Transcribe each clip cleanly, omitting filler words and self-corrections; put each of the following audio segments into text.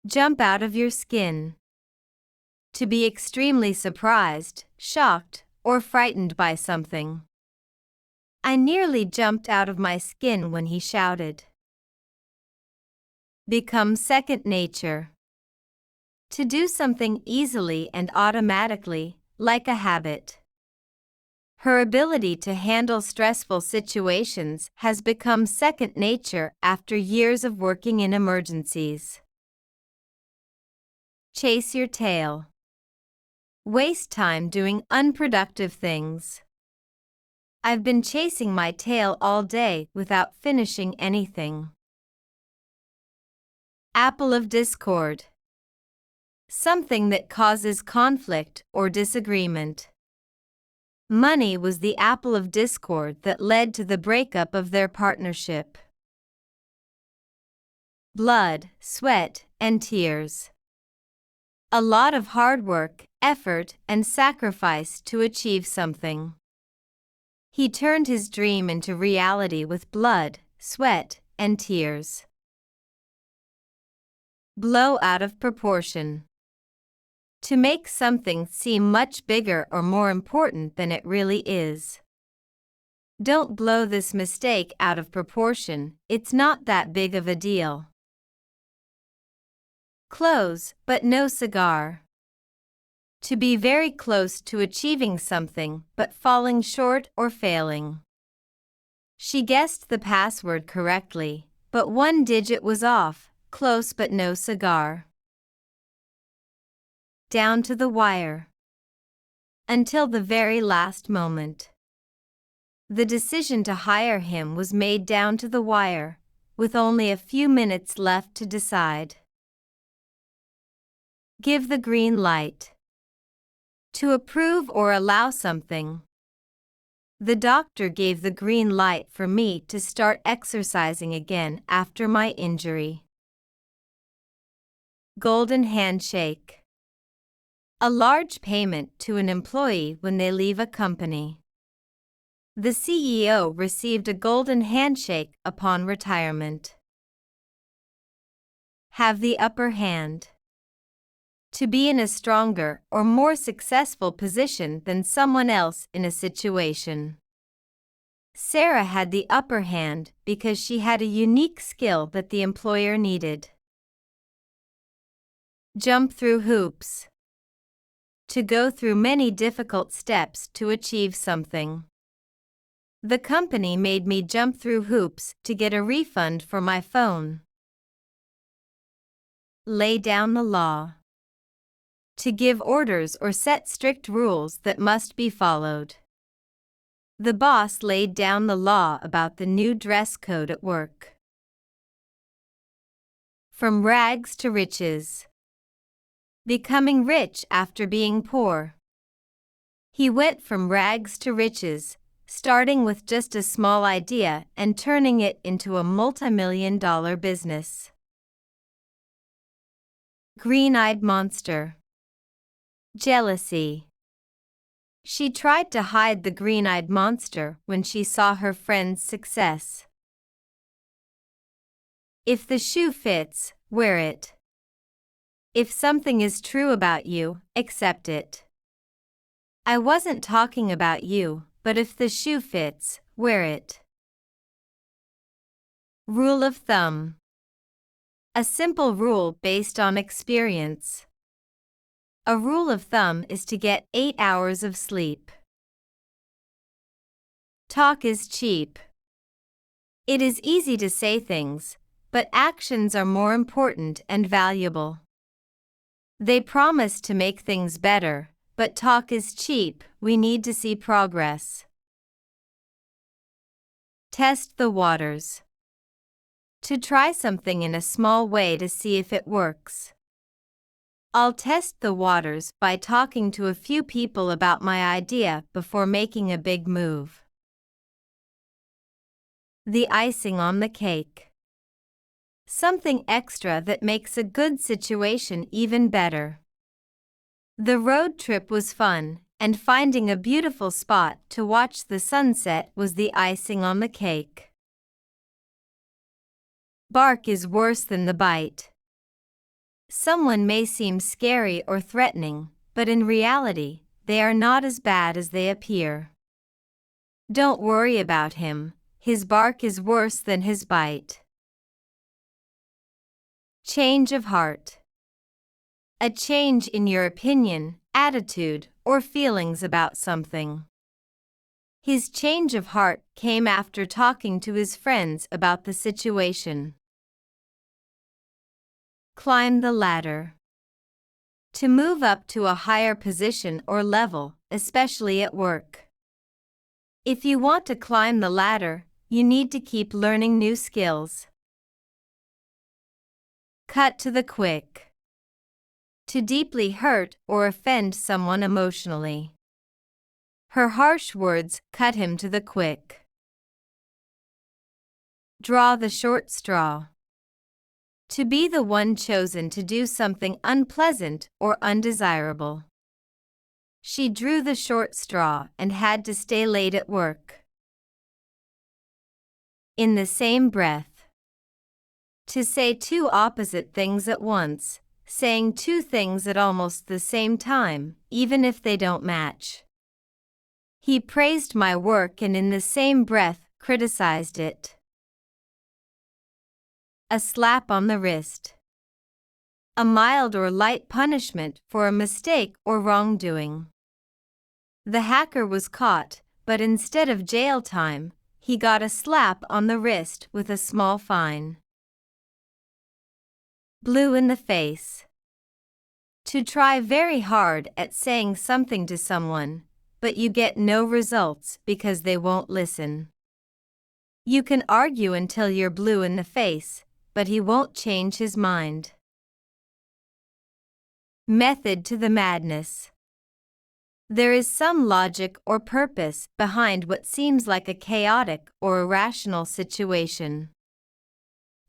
Jump out of your skin. To be extremely surprised, shocked, or frightened by something. I nearly jumped out of my skin when he shouted. Become second nature. To do something easily and automatically, like a habit. Her ability to handle stressful situations has become second nature after years of working in emergencies. Chase your tail. Waste time doing unproductive things. I've been chasing my tail all day without finishing anything. Apple of discord. Something that causes conflict or disagreement. Money was the apple of discord that led to the breakup of their partnership. Blood, sweat, and tears. A lot of hard work, effort, and sacrifice to achieve something. He turned his dream into reality with blood, sweat, and tears. Blow out of proportion. To make something seem much bigger or more important than it really is. Don't blow this mistake out of proportion, it's not that big of a deal. Close, but no cigar. To be very close to achieving something but falling short or failing. She guessed the password correctly, but one digit was off, close but no cigar. Down to the wire. Until the very last moment. The decision to hire him was made down to the wire, with only a few minutes left to decide. Give the green light. To approve or allow something. The doctor gave the green light for me to start exercising again after my injury. Golden handshake. A large payment to an employee when they leave a company. The CEO received a golden handshake upon retirement. Have the upper hand. To be in a stronger or more successful position than someone else in a situation. Sarah had the upper hand because she had a unique skill that the employer needed. Jump through hoops. To go through many difficult steps to achieve something. The company made me jump through hoops to get a refund for my phone. Lay down the law. To give orders or set strict rules that must be followed. The boss laid down the law about the new dress code at work. From rags to riches. Becoming rich after being poor. He went from rags to riches, starting with just a small idea and turning it into a multi-million-dollar business. Green-eyed monster. Jealousy. She tried to hide the green-eyed monster when she saw her friend's success. If the shoe fits, wear it. If something is true about you, accept it. I wasn't talking about you, but if the shoe fits, wear it. Rule of thumb. A simple rule based on experience. A rule of thumb is to get 8 hours of sleep. Talk is cheap. It is easy to say things, but actions are more important and valuable. They promise to make things better, but talk is cheap, we need to see progress. Test the waters. To try something in a small way to see if it works. I'll test the waters by talking to a few people about my idea before making a big move. The icing on the cake. Something extra that makes a good situation even better. The road trip was fun, and finding a beautiful spot to watch the sunset was the icing on the cake. Bark is worse than the bite. Someone may seem scary or threatening, but in reality, they are not as bad as they appear. Don't worry about him, his bark is worse than his bite. Change of heart. A change in your opinion, attitude, or feelings about something. His change of heart came after talking to his friends about the situation. Climb the ladder. To move up to a higher position or level, especially at work. If you want to climb the ladder, you need to keep learning new skills. Cut to the quick. To deeply hurt or offend someone emotionally. Her harsh words cut him to the quick. Draw the short straw. To be the one chosen to do something unpleasant or undesirable. She drew the short straw and had to stay late at work. In the same breath. To say two opposite things at once, saying two things at almost the same time, even if they don't match. He praised my work and in the same breath criticized it. A slap on the wrist. A mild or light punishment for a mistake or wrongdoing. The hacker was caught, but instead of jail time, he got a slap on the wrist with a small fine. Blue in the face. To try very hard at saying something to someone, but you get no results because they won't listen. You can argue until you're blue in the face, but he won't change his mind. Method to the madness. There is some logic or purpose behind what seems like a chaotic or irrational situation.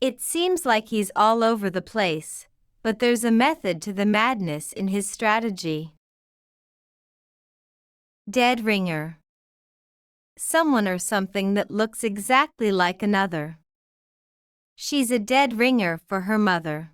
It seems like he's all over the place, but there's a method to the madness in his strategy. Dead ringer. Someone or something that looks exactly like another. She's a dead ringer for her mother.